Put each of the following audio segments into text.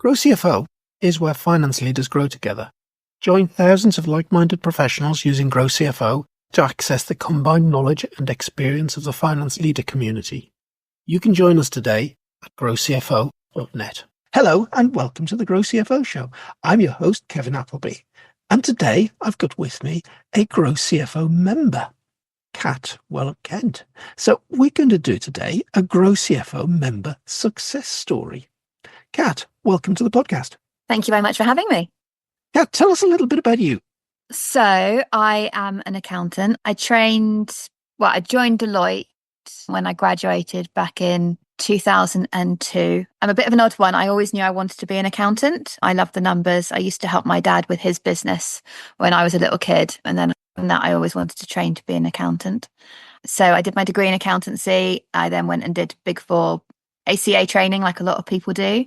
Grow CFO is where finance leaders grow together. Join thousands of like-minded professionals using Grow CFO to access the combined knowledge and experience of the finance leader community. You can join us today at growcfo.net. Hello and welcome to the Grow CFO Show. I'm your host, Kevin Appleby. And today I've got with me a Grow CFO member, Kat Wellum-Kent. So we're going to do today a Grow CFO member success story. Kat, welcome to the podcast. Thank you very much for having me. Kat, tell us a little bit about you. So I am an accountant. I joined Deloitte when I graduated back in 2002. I'm a bit of an odd one. I always knew I wanted to be an accountant. I love the numbers. I used to help my dad with his business when I was a little kid. And then from that, I always wanted to train to be an accountant. So I did my degree in accountancy. I then went and did Big Four ACA training like a lot of people do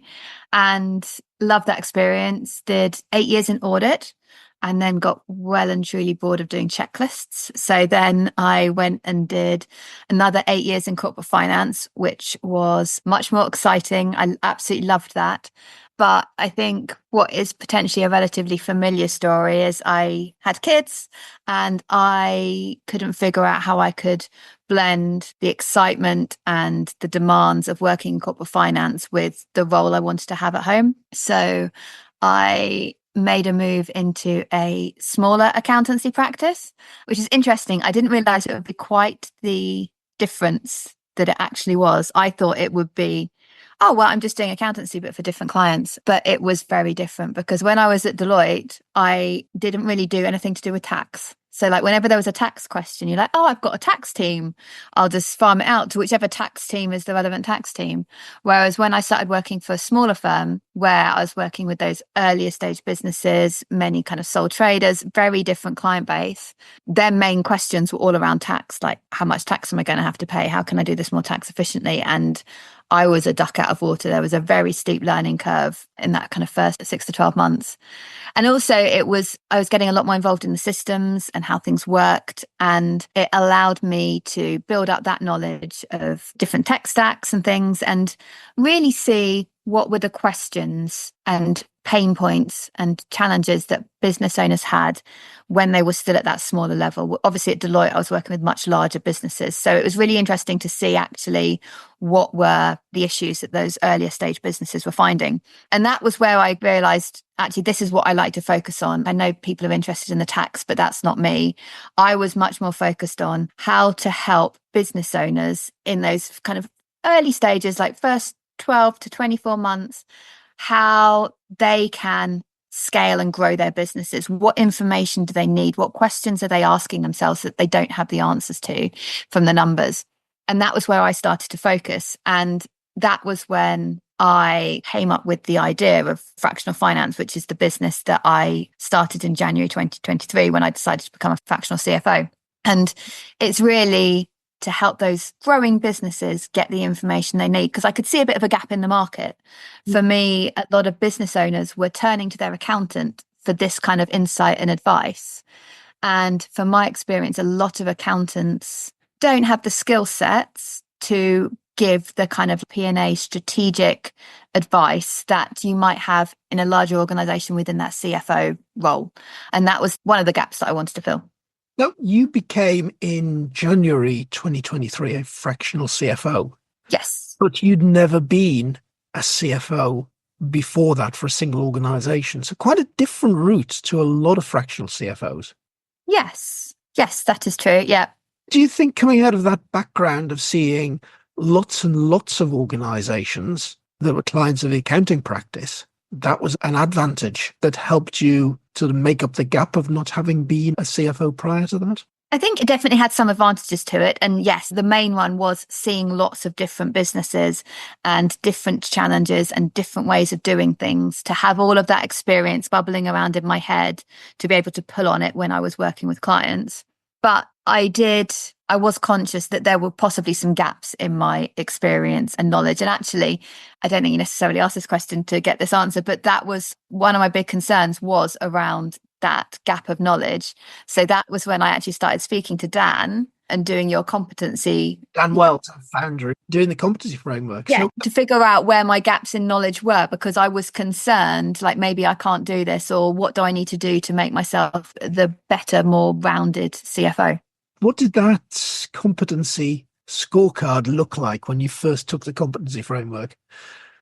and loved that experience. Did 8 years in audit and then got well and truly bored of doing checklists. So then I went and did another 8 years in corporate finance, which was much more exciting. I absolutely loved that. But I think what is potentially a relatively familiar story is I had kids and I couldn't figure out how I could blend the excitement and the demands of working in corporate finance with the role I wanted to have at home. So I made a move into a smaller accountancy practice, which is interesting. I didn't realize it would be quite the difference that it actually was. I thought it would be, oh, well, I'm just doing accountancy, but for different clients. But it was very different because when I was at Deloitte, I didn't really do anything to do with tax. So like whenever there was a tax question, you're like, oh, I've got a tax team. I'll just farm it out to whichever tax team is the relevant tax team. Whereas when I started working for a smaller firm where I was working with those earlier stage businesses, many kind of sole traders, very different client base, their main questions were all around tax, like how much tax am I going to have to pay? How can I do this more tax efficiently? And I was a duck out of water. There was a very steep learning curve in that kind of first 6 to 12 months. And also I was getting a lot more involved in the systems and how things worked. And it allowed me to build up that knowledge of different tech stacks and things and really see what were the questions and pain points and challenges that business owners had when they were still at that smaller level. Obviously at Deloitte, I was working with much larger businesses. So it was really interesting to see actually what were the issues that those earlier stage businesses were finding. And that was where I realized, actually, this is what I like to focus on. I know people are interested in the tax, but that's not me. I was much more focused on how to help business owners in those kind of early stages, like first 12 to 24 months, how they can scale and grow their businesses. What information do they need? What questions are they asking themselves that they don't have the answers to from the numbers? And that was where I started to focus. And that was when I came up with the idea of Fractional Finance, which is the business that I started in January 2023 when I decided to become a fractional CFO. And it's really to help those growing businesses get the information they need, because I could see a bit of a gap in the market. For me, a lot of business owners were turning to their accountant for this kind of insight and advice. And from my experience, a lot of accountants don't have the skill sets to give the kind of P&A strategic advice that you might have in a larger organization within that CFO role. And that was one of the gaps that I wanted to fill. Now, you became in January 2023 a fractional CFO. Yes. But you'd never been a CFO before that for a single organization. So quite a different route to a lot of fractional CFOs. Yes, that is true. Yeah. Do you think coming out of that background of seeing lots and lots of organizations that were clients of the accounting practice, that was an advantage that helped you to make up the gap of not having been a CFO prior to that? I think it definitely had some advantages to it. And yes, the main one was seeing lots of different businesses and different challenges and different ways of doing things, to have all of that experience bubbling around in my head, to be able to pull on it when I was working with clients. But I was conscious that there were possibly some gaps in my experience and knowledge. And actually, I don't think you necessarily asked this question to get this answer, but that was one of my big concerns, was around that gap of knowledge. So that was when I actually started speaking to Dan and doing your competency. Dan Wells, founder, doing the competency framework. Yeah, So to figure out where my gaps in knowledge were, because I was concerned, like maybe I can't do this, or what do I need to do to make myself the better, more rounded CFO? what did that competency scorecard look like when you first took the competency framework?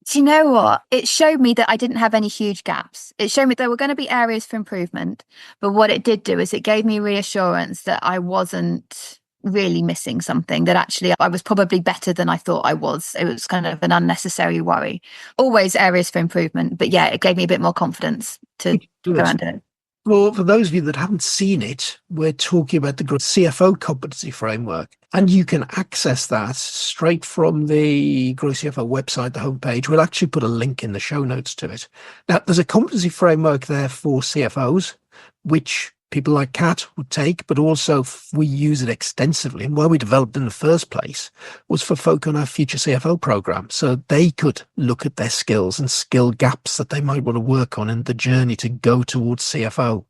Do you know what? It showed me that I didn't have any huge gaps. It showed me there were going to be areas for improvement. But what it did do is it gave me reassurance that I wasn't really missing something, that actually I was probably better than I thought I was. It was kind of an unnecessary worry. Always areas for improvement. But yeah, it gave me a bit more confidence to go around it. Well, for those of you that haven't seen it, we're talking about the Grow CFO competency framework, and you can access that straight from the Grow CFO website, the homepage. We'll actually put a link in the show notes to it. Now, there's a competency framework there for CFOs, which people like Kat would take, but also we use it extensively. And why we developed in the first place was for folk on our future CFO program, so they could look at their skills and skill gaps that they might want to work on in the journey to go towards CFO.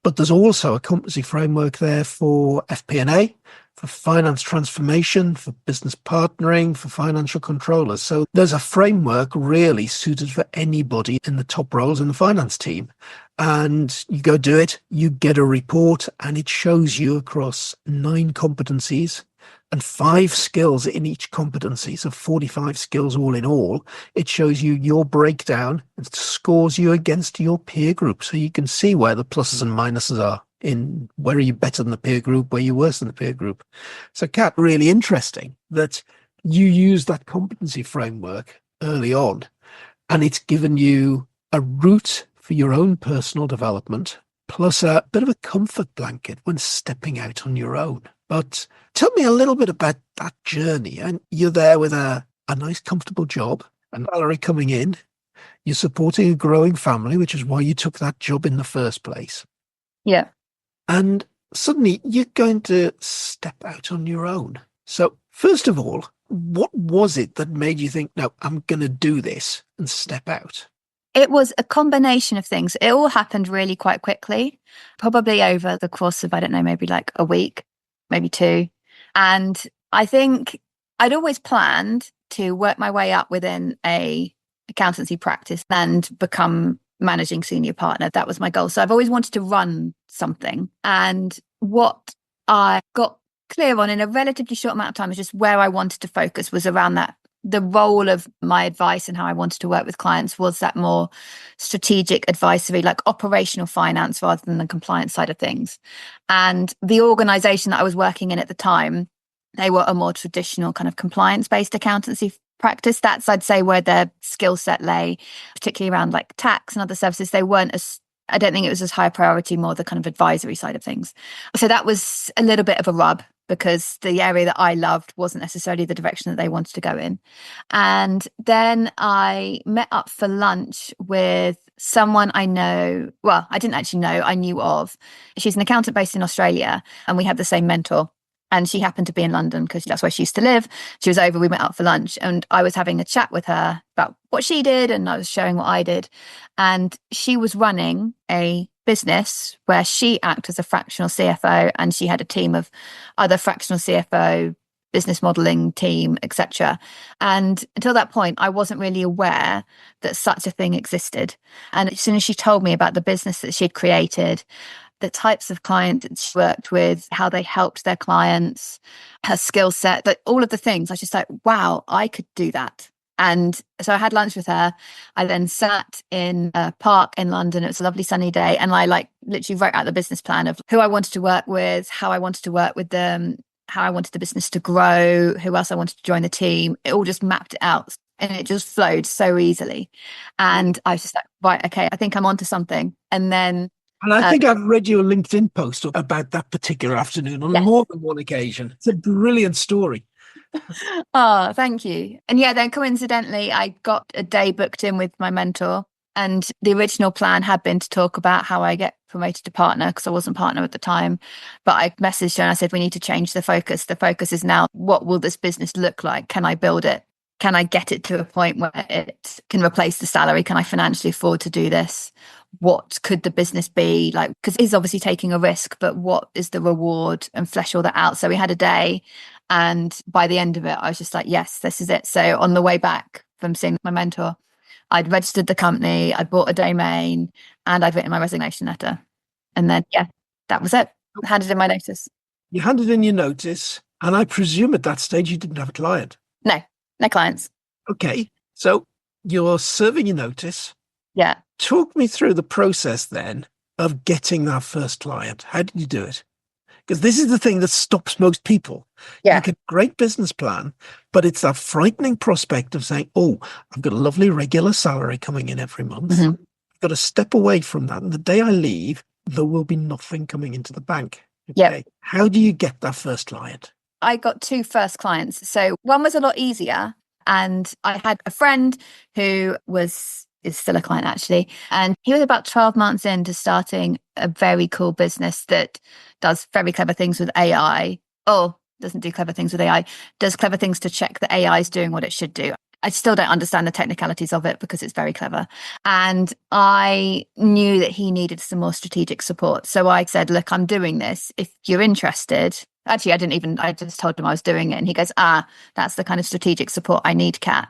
But there's also a competency framework there for FP&A, for finance transformation, for business partnering, for financial controllers. So there's a framework really suited for anybody in the top roles in the finance team. And you go do it, you get a report, and it shows you across 9 competencies and 5 skills in each competency. So 45 skills all in all. It shows you your breakdown and scores you against your peer group. So you can see where the pluses and minuses are, in where are you better than the peer group, where are you worse than the peer group. So Kat, really interesting that you use that competency framework early on, and it's given you a route for your own personal development, plus a bit of a comfort blanket when stepping out on your own. But tell me a little bit about that journey. And you're there with a nice, comfortable job, and salary coming in. You're supporting a growing family, which is why you took that job in the first place. Yeah. And suddenly you're going to step out on your own. So first of all, what was it that made you think, no, I'm going to do this and step out? It was a combination of things. It all happened really quite quickly, probably over the course of, I don't know, maybe like a week, maybe 2. And I think I'd always planned to work my way up within a accountancy practice and become managing senior partner. That was my goal. So I've always wanted to run something. And what I got clear on in a relatively short amount of time is just where I wanted to focus was around that. The role of my advice and how I wanted to work with clients was that more strategic advisory, like operational finance rather than the compliance side of things. And the organization that I was working in at the time, they were a more traditional kind of compliance-based accountancy practice. That's, I'd say, where their skill set lay, particularly around like tax and other services. They weren't as, I don't think it was as high priority, more the kind of advisory side of things. So that was a little bit of a rub, because the area that I loved wasn't necessarily the direction that they wanted to go in. And then I met up for lunch with someone I know, well, I didn't actually know, I knew of. She's an accountant based in Australia, and we had the same mentor. And she happened to be in London because that's where she used to live. She was over, we went out for lunch, and I was having a chat with her about what she did, and I was showing what I did. And she was running a business where she acted as a fractional CFO, and she had a team of other fractional CFO, business modeling team, etc. And until that point, I wasn't really aware that such a thing existed. And as soon as she told me about the business that she'd created, the types of clients that she worked with, how they helped their clients, her skill set, that all of the things, I was just like, wow, I could do that. And so I had lunch with her. I then sat in a park in London. It was a lovely sunny day. And I literally wrote out the business plan of who I wanted to work with, how I wanted to work with them, how I wanted the business to grow, who else I wanted to join the team. It all just mapped it out, and it just flowed so easily. And I was just like, right, okay, I think I'm onto something. And then I think I've read your LinkedIn post about that particular afternoon on more than one occasion. It's a brilliant story. Oh, thank you. And yeah, then coincidentally, I got a day booked in with my mentor. And the original plan had been to talk about how I get promoted to partner, because I wasn't partner at the time. But I messaged her and I said, we need to change the focus. The focus is now, what will this business look like? Can I build it? Can I get it to a point where it can replace the salary? Can I financially afford to do this? what could the business be like, because he's obviously taking a risk, but what is the reward, and flesh all that out. So we had a day, and by the end of it I was just like, yes, this is it. So on the way back from seeing my mentor, I'd registered the company, I'd bought a domain, and I'd written my resignation letter. And then that was it. I handed in my notice. You handed in your notice, and I presume at that stage you didn't have a client. No clients. Okay, so you're serving your notice. Yeah. Talk me through the process then of getting that first client. How did you do it? Because this is the thing that stops most people. Yeah. You get a great business plan, but it's that frightening prospect of saying, oh, I've got a lovely regular salary coming in every month. Mm-hmm. I've got to step away from that. And the day I leave, there will be nothing coming into the bank. Okay. Yep. How do you get that first client? I got 2 first clients. So one was a lot easier. And I had a friend who is still a client actually. And he was about 12 months into starting a very cool business that does very clever things with AI. Oh, doesn't do clever things with AI, does clever things to check that AI is doing what it should do. I still don't understand the technicalities of it because it's very clever. And I knew that he needed some more strategic support. So I said, look, I'm doing this. If you're interested, actually, I just told him I was doing it. And he goes, that's the kind of strategic support I need, Kat.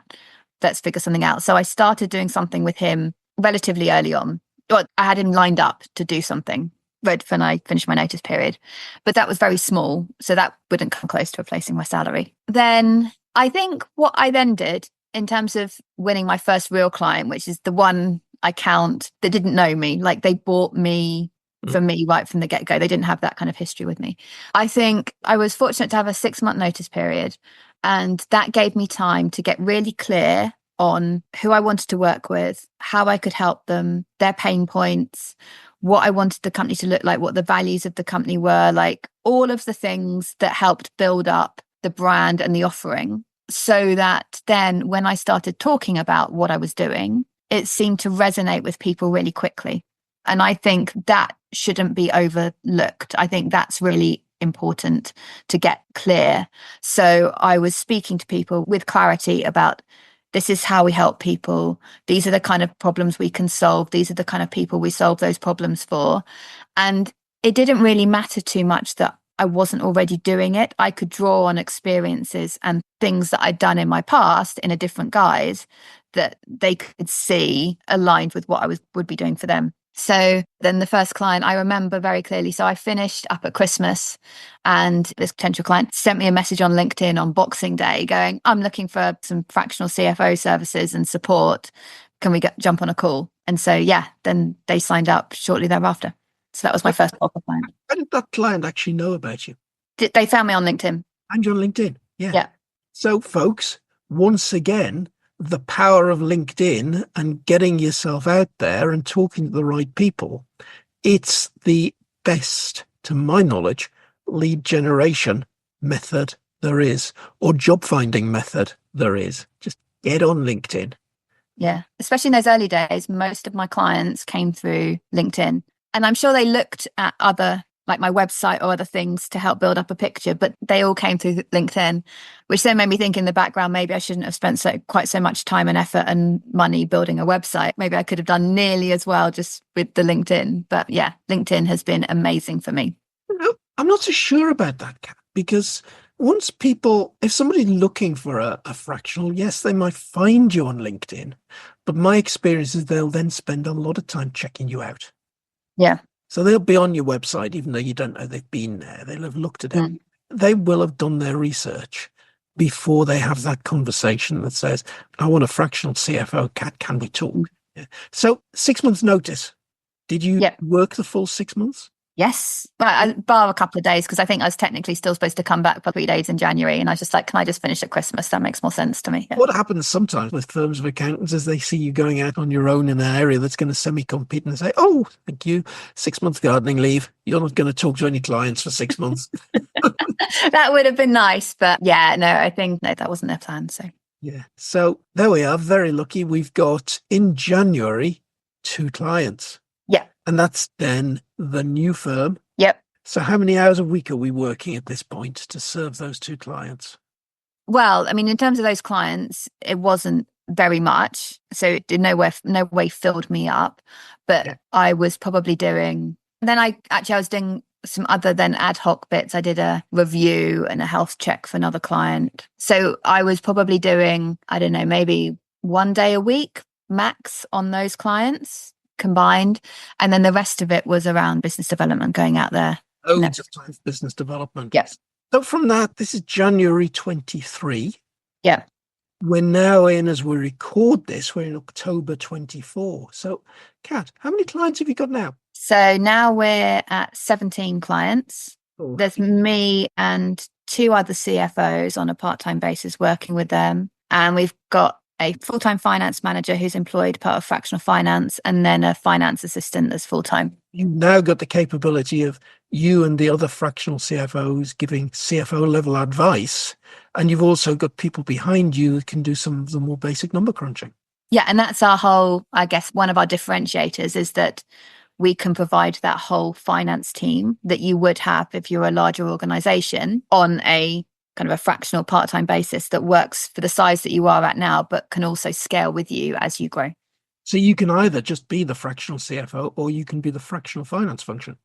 Let's figure something out. So I started doing something with him relatively early on. Well, I had him lined up to do something right when I finished my notice period, but that was very small. So that wouldn't come close to replacing my salary. Then I think what I then did in terms of winning my first real client, which is the one I count that didn't know me, like they bought me for me right from the get-go. They didn't have that kind of history with me. I think I was fortunate to have a 6-month notice period, and that gave me time to get really clear on who I wanted to work with, how I could help them, their pain points, what I wanted the company to look like, what the values of the company were, like all of the things that helped build up the brand and the offering, so that then when I started talking about what I was doing, it seemed to resonate with people really quickly. And I think that shouldn't be overlooked. I think that's really important to get clear. So I was speaking to people with clarity about, this is how we help people. These are the kind of problems we can solve. These are the kind of people we solve those problems for. And it didn't really matter too much that I wasn't already doing it. I could draw on experiences and things that I'd done in my past in a different guise that they could see aligned with what I would be doing for them. So then the first client I remember very clearly. So I finished up at Christmas, and this potential client sent me a message on LinkedIn on Boxing Day going, I'm looking for some fractional CFO services and support. Can we jump on a call? And so, then they signed up shortly thereafter. So that was my first proper client. How did that client actually know about you? They found me on LinkedIn. And you're on LinkedIn. Yeah. So folks, once again, the power of LinkedIn and getting yourself out there and talking to the right people. It's the best, to my knowledge, lead generation method there is, or job finding method there is. Just get on LinkedIn. Yeah. Especially in those early days, most of my clients came through LinkedIn. And I'm sure they looked at other, like my website or other things to help build up a picture, but they all came through LinkedIn, which then made me think in the background, maybe I shouldn't have spent quite so much time and effort and money building a website. Maybe I could have done nearly as well just with the LinkedIn. But yeah, LinkedIn has been amazing for me. I'm not so sure about that, Kat, because once if somebody's looking for a fractional, yes, they might find you on LinkedIn, but my experience is they'll then spend a lot of time checking you out. Yeah. So they'll be on your website, even though you don't know they've been there. They'll have looked at it. They will have done their research before they have that conversation that says, I want a fractional CFO, Kat, can we talk? Yeah. So 6 months notice. Did you work the full 6 months? Yes, well, bar a couple of days, because I think I was technically still supposed to come back for 3 days in January, and I was just like, can I just finish at Christmas? That makes more sense to me. Yeah. What happens sometimes with firms of accountants is they see you going out on your own in an area that's going to semi-compete, and they say, oh, thank you, 6 months gardening leave. You're not going to talk to any clients for 6 months. That would have been nice, but I think that wasn't their plan. So yeah, so there we are, very lucky. We've got in January 2 clients. Yeah. And that's then the new firm. Yep. So how many hours a week are we working at this point to serve those 2 clients? Well, I mean, in terms of those clients, it wasn't very much. So it did no way filled me up. But I was probably doing, then I was doing some other than ad hoc bits. I did a review and a health check for another client. So I was probably doing, I don't know, maybe 1 day a week max on those clients combined. And then the rest of it was around business development, going out there. Loads of time for business development. Yes. So from that, this is January 23. Yeah. We're now in, as we record this, we're in October 24. So, Kat, how many clients have you got now? So now we're at 17 clients. Oh. There's me and 2 other CFOs on a part-time basis working with them. And we've got a full-time finance manager who's employed part of Fractional Finance, and then a finance assistant that's full-time. You've now got the capability of you and the other fractional CFOs giving CFO level advice. And you've also got people behind you that can do some of the more basic number crunching. Yeah. And that's our whole, I guess, one of our differentiators is that we can provide that whole finance team that you would have if you're a larger organization on a kind of a fractional part-time basis that works for the size that you are at now, but can also scale with you as you grow. So you can either just be the fractional CFO or you can be the fractional finance function.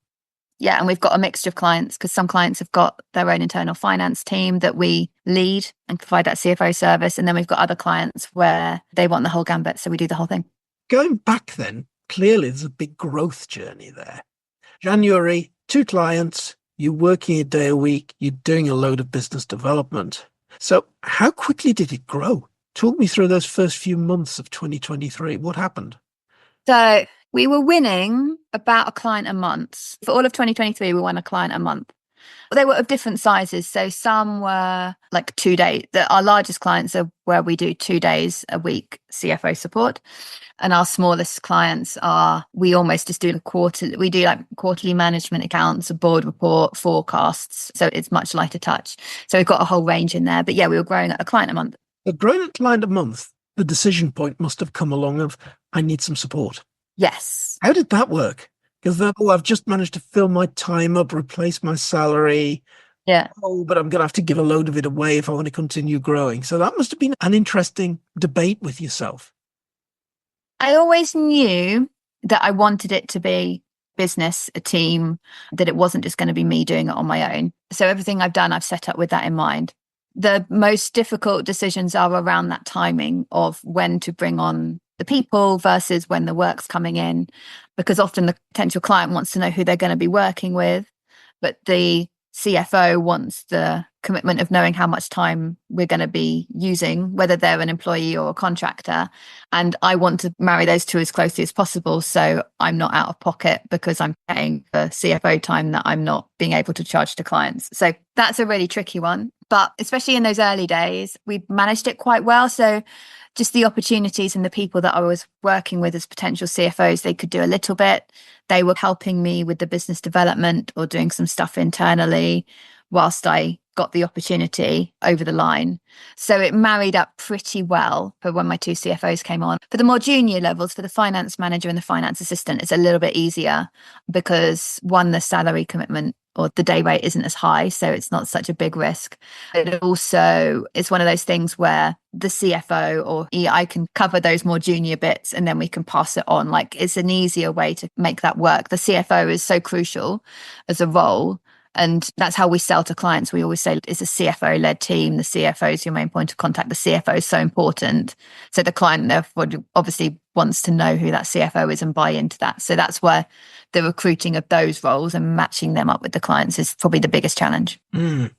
Yeah, and we've got a mixture of clients because some clients have got their own internal finance team that we lead and provide that CFO service. And then we've got other clients where they want the whole gambit. So we do the whole thing. Going back then, clearly there's a big growth journey there. January, 2 clients, you're working a day a week, you're doing a load of business development. So how quickly did it grow? Talk me through those first few months of 2023. What happened? So we were winning about a client a month. For all of 2023, we won a client a month. They were of different sizes. So some were like 2 days. Our largest clients are where we do 2 days a week CFO support. And our smallest clients are, we almost just do we do like quarterly management accounts, a board report, forecasts. So it's much lighter touch. So we've got a whole range in there. But yeah, we were growing at a client a month. But growing at a client a month, the decision point must have come along of, I need some support. Yes. How did that work? Because I've just managed to fill my time up, replace my salary. Yeah. Oh, but I'm going to have to give a load of it away if I want to continue growing. So that must have been an interesting debate with yourself. I always knew that I wanted it to be business, a team, that it wasn't just going to be me doing it on my own. So everything I've done, I've set up with that in mind. The most difficult decisions are around that timing of when to bring on the people versus when the work's coming in, because often the potential client wants to know who they're going to be working with, but the CFO wants the commitment of knowing how much time we're going to be using, whether they're an employee or a contractor. And I want to marry those two as closely as possible. So I'm not out of pocket because I'm paying for CFO time that I'm not being able to charge to clients. So that's a really tricky one. But especially in those early days, we managed it quite well. So just the opportunities and the people that I was working with as potential CFOs, they could do a little bit. They were helping me with the business development or doing some stuff internally whilst I got the opportunity over the line. So it married up pretty well for when my 2 CFOs came on. For the more junior levels, for the finance manager and the finance assistant, it's a little bit easier because one, the salary commitment or the day rate isn't as high, so it's not such a big risk. It also is one of those things where the CFO or I can cover those more junior bits and then we can pass it on. Like it's an easier way to make that work. The CFO is so crucial as a role. And that's how we sell to clients. We always say it's a CFO-led team. The CFO is your main point of contact. The CFO is so important. So the client therefore obviously wants to know who that CFO is and buy into that. So that's where the recruiting of those roles and matching them up with the clients is probably the biggest challenge.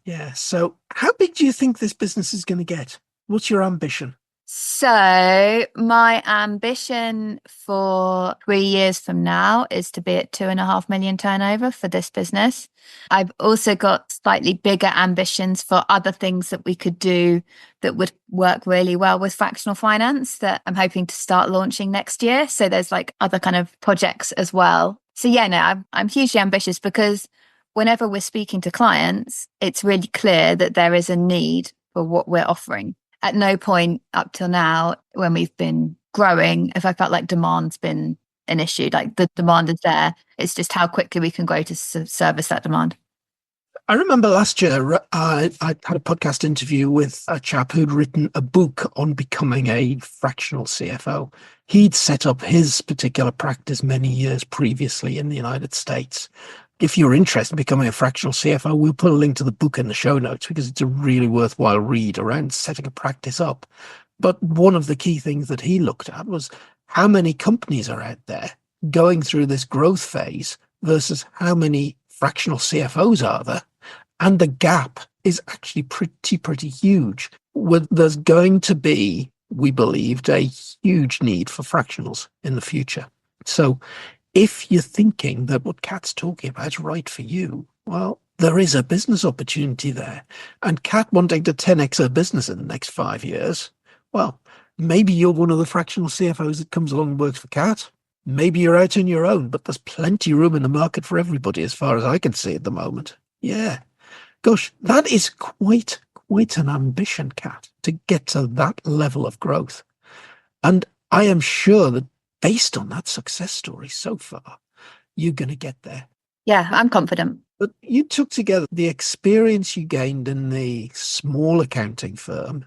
Yeah. So how big do you think this business is going to get? What's your ambition? So my ambition for 3 years from now is to be at 2.5 million turnover for this business. I've also got slightly bigger ambitions for other things that we could do that would work really well with fractional finance that I'm hoping to start launching next year. So there's like other kind of projects as well. So yeah, no, I'm hugely ambitious because whenever we're speaking to clients, it's really clear that there is a need for what we're offering. At no point up till now, when we've been growing, if I felt like demand's been an issue, like the demand is there. It's just how quickly we can grow to service that demand. I remember last year, I had a podcast interview with a chap who'd written a book on becoming a fractional CFO. He'd set up his particular practice many years previously in the United States. If you're interested in becoming a fractional CFO, we'll put a link to the book in the show notes because it's a really worthwhile read around setting a practice up. But one of the key things that he looked at was how many companies are out there going through this growth phase versus how many fractional CFOs are there. And the gap is actually pretty huge. There's going to be, we believed, a huge need for fractionals in the future. So if you're thinking that what Kat's talking about is right for you, well, there is a business opportunity there. And Kat wanting to 10x her business in the next 5 years, well, maybe you're one of the fractional CFOs that comes along and works for Kat. Maybe you're out on your own, but there's plenty of room in the market for everybody as far as I can see at the moment. Yeah. Gosh, that is quite an ambition, Kat, to get to that level of growth. And I am sure that based on that success story so far, you're going to get there. Yeah, I'm confident. But you took together the experience you gained in the small accounting firm,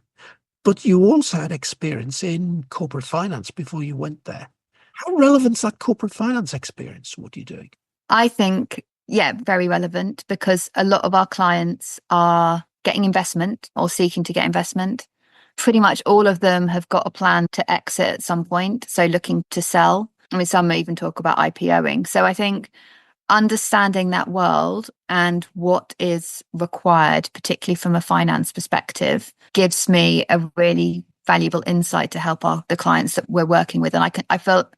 but you also had experience in corporate finance before you went there. How relevant is that corporate finance experience to what you're doing? I think, yeah, very relevant because a lot of our clients are getting investment or seeking to get investment. Pretty much all of them have got a plan to exit at some point. So looking to sell. I mean, some even talk about IPOing. So I think understanding that world and what is required, particularly from a finance perspective, gives me a really valuable insight to help the clients that we're working with. And I feel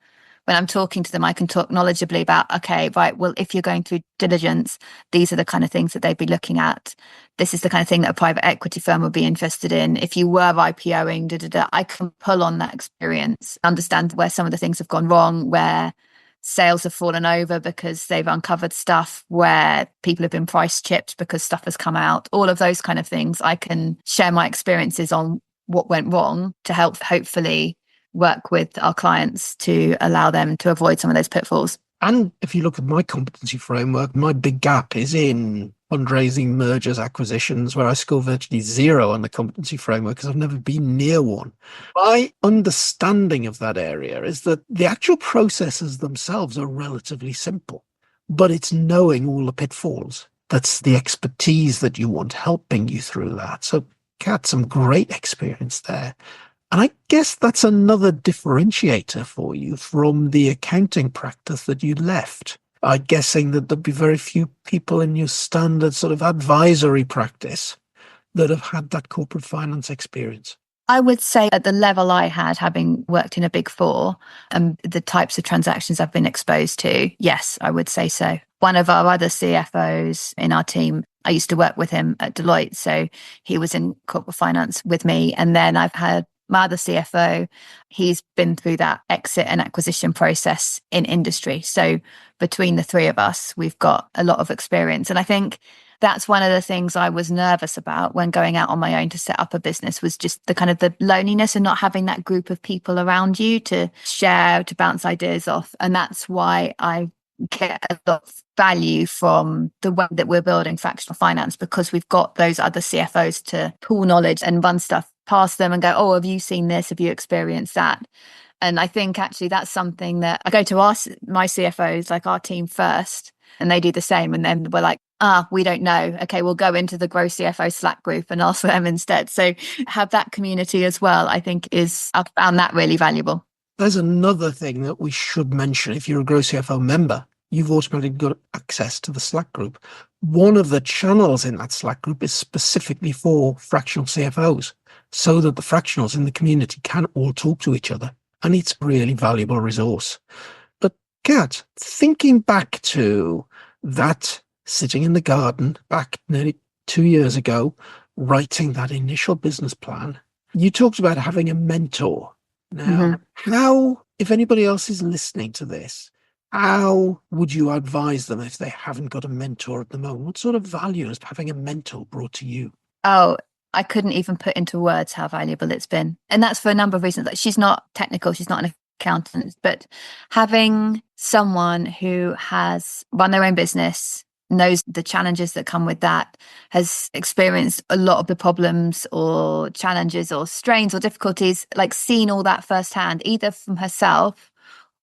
when I'm talking to them, I can talk knowledgeably about, okay, right, well, if you're going through diligence, these are the kind of things that they'd be looking at. This is the kind of thing that a private equity firm would be interested in. If you were IPOing, I can pull on that experience, understand where some of the things have gone wrong, where sales have fallen over because they've uncovered stuff, where people have been price chipped because stuff has come out. All of those kind of things, I can share my experiences on what went wrong to help hopefully work with our clients to allow them to avoid some of those pitfalls. And if you look at my competency framework, my big gap is in fundraising, mergers, acquisitions, where I score virtually 0 on the competency framework because I've never been near one. My understanding of that area is that the actual processes themselves are relatively simple, but it's knowing all the pitfalls. That's the expertise that you want helping you through that. So Kat, some great experience there. And I guess that's another differentiator for you from the accounting practice that you left. I'm guessing that there'd be very few people in your standard sort of advisory practice that have had that corporate finance experience. I would say at the level I had, having worked in a Big Four and the types of transactions I've been exposed to, yes, I would say so. One of our other CFOs in our team, I used to work with him at Deloitte, so he was in corporate finance with me. And then I've had my other CFO, he's been through that exit and acquisition process in industry. So between the three of us, we've got a lot of experience. And I think that's one of the things I was nervous about when going out on my own to set up a business, was just the kind of the loneliness and not having that group of people around you to share, to bounce ideas off. And that's why I get a lot of value from the way that we're building fractional finance, because we've got those other CFOs to pool knowledge and run stuff past them and go, oh, have you seen this? Have you experienced that? And I think actually that's something that I go to my CFOs, like our team first, and they do the same. And then we're like, we don't know. Okay, we'll go into the Grow CFO Slack group and ask them instead. So have that community as well, I think I've found that really valuable. There's another thing that we should mention. If you're a Grow CFO member, you've automatically got access to the Slack group. One of the channels in that Slack group is specifically for fractional CFOs, so that the fractionals in the community can all talk to each other. And it's a really valuable resource. But Kat, thinking back to that sitting in the garden back nearly 2 years ago, writing that initial business plan, you talked about having a mentor. Now, how, if anybody else is listening to this, how would you advise them if they haven't got a mentor at the moment? What sort of value has having a mentor brought to you? Oh, I couldn't even put into words how valuable it's been. And that's for a number of reasons. Like, she's not technical, she's not an accountant, but having someone who has run their own business, knows the challenges that come with that, has experienced a lot of the problems or challenges or strains or difficulties, like seen all that firsthand, either from herself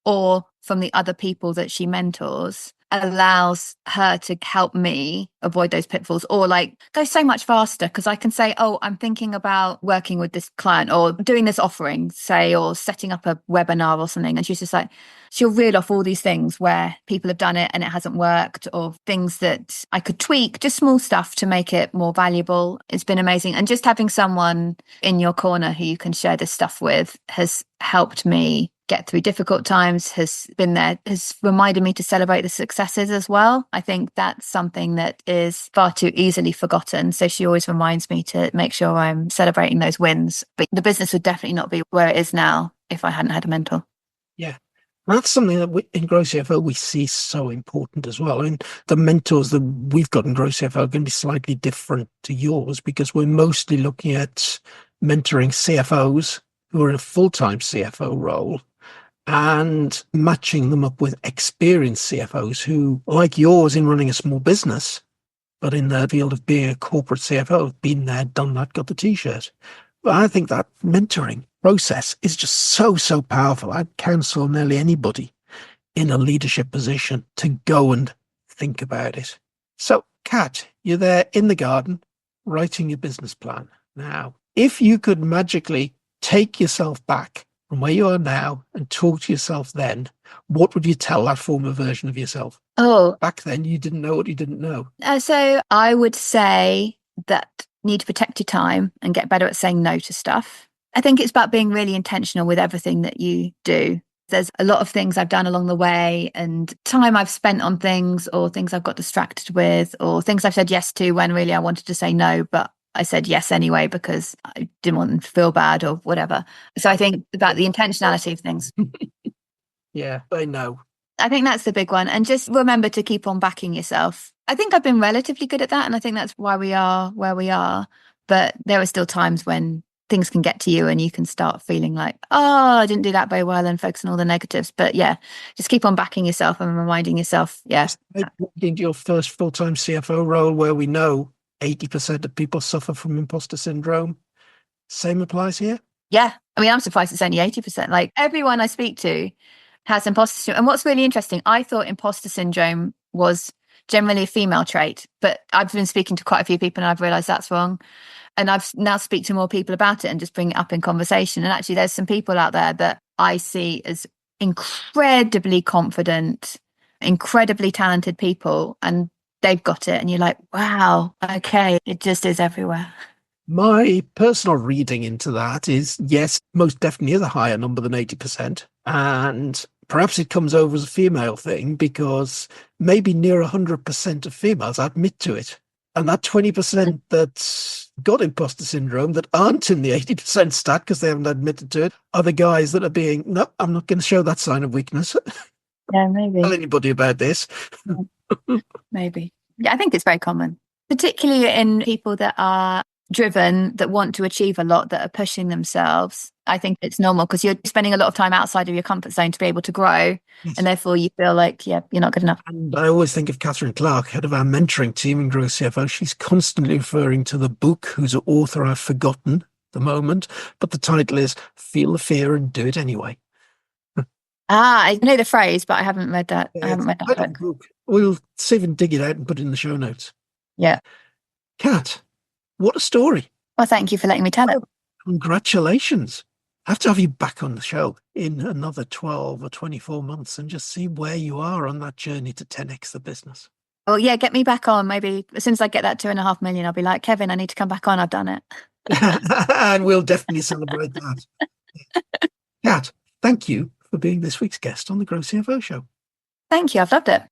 or from the other people that she mentors, allows her to help me avoid those pitfalls or like go so much faster. Because I can say, oh, I'm thinking about working with this client or doing this offering, say, or setting up a webinar or something. And she's just like, she'll reel off all these things where people have done it and it hasn't worked, or things that I could tweak, just small stuff to make it more valuable. It's been amazing. And just having someone in your corner who you can share this stuff with has helped me get through difficult times, has been there, has reminded me to celebrate the successes as well. I think that's something that is far too easily forgotten. So she always reminds me to make sure I'm celebrating those wins. But the business would definitely not be where it is now if I hadn't had a mentor. Yeah. That's something that in Grow CFO we see so important as well. I mean, the mentors that we've got in Grow CFO are going to be slightly different to yours because we're mostly looking at mentoring CFOs who are in a full-time CFO role and matching them up with experienced CFOs who, like yours in running a small business, but in the field of being a corporate CFO, have been there, done that, got the T-shirt. But I think that mentoring process is just so powerful. I'd counsel nearly anybody in a leadership position to go and think about it. So, Kat, you're there in the garden writing your business plan. Now, if you could magically take yourself back from where you are now and talk to yourself then, what would you tell that former version of yourself? Oh, back then you didn't know what you didn't know. So I would say that you need to protect your time and get better at saying no to stuff. I think it's about being really intentional with everything that you do. There's a lot of things I've done along the way and time I've spent on things or things I've got distracted with or things I've said yes to when really I wanted to say no, but I said yes anyway because I didn't want them to feel bad or whatever. So I think about the intentionality of things. Yeah, I know. I think that's the big one. And just remember to keep on backing yourself. I think I've been relatively good at that. And I think that's why we are where we are. But there are still times when things can get to you and you can start feeling like, oh, I didn't do that very well and focus on all the negatives. But yeah, just keep on backing yourself and reminding yourself. Yeah. Into your first full-time CFO role where we know 80% of people suffer from imposter syndrome. Same applies here? Yeah. I mean, I'm surprised it's only 80%. Like everyone I speak to has imposter syndrome. And what's really interesting, I thought imposter syndrome was generally a female trait, but I've been speaking to quite a few people and I've realized that's wrong. And I've now speak to more people about it and just bring it up in conversation. And actually there's some people out there that I see as incredibly confident, incredibly talented people, and they've got it. And you're like, wow, okay, it just is everywhere. My personal reading into that is, yes, most definitely is a higher number than 80%. And perhaps it comes over as a female thing because maybe near 100% of females admit to it. And that 20% that's got imposter syndrome that aren't in the 80% stat because they haven't admitted to it are the guys that are being, no, I'm not going to show that sign of weakness. Yeah, maybe. Tell anybody about this. Maybe. Yeah, I think it's very common, particularly in people that are driven, that want to achieve a lot, that are pushing themselves. I think it's normal because you're spending a lot of time outside of your comfort zone to be able to grow. Yes. And therefore you feel like, yeah, you're not good enough. And I always think of Catherine Clark, head of our mentoring team in Grow CFO. She's constantly referring to the book whose author I've forgotten at the moment, but the title is Feel the Fear and Do It Anyway. I know the phrase, but I haven't read that. I haven't read that book. We'll see if we can dig it out and put it in the show notes. Yeah. Kat, what a story. Well, thank you for letting me tell it. Congratulations. I have to have you back on the show in another 12 or 24 months and just see where you are on that journey to 10x the business. Oh, yeah, get me back on. Maybe as soon as I get that 2.5 million, I'll be like, Kevin, I need to come back on. I've done it. And we'll definitely celebrate that. Kat, thank you for being this week's guest on the Grow CFO Show. Thank you. I've loved it.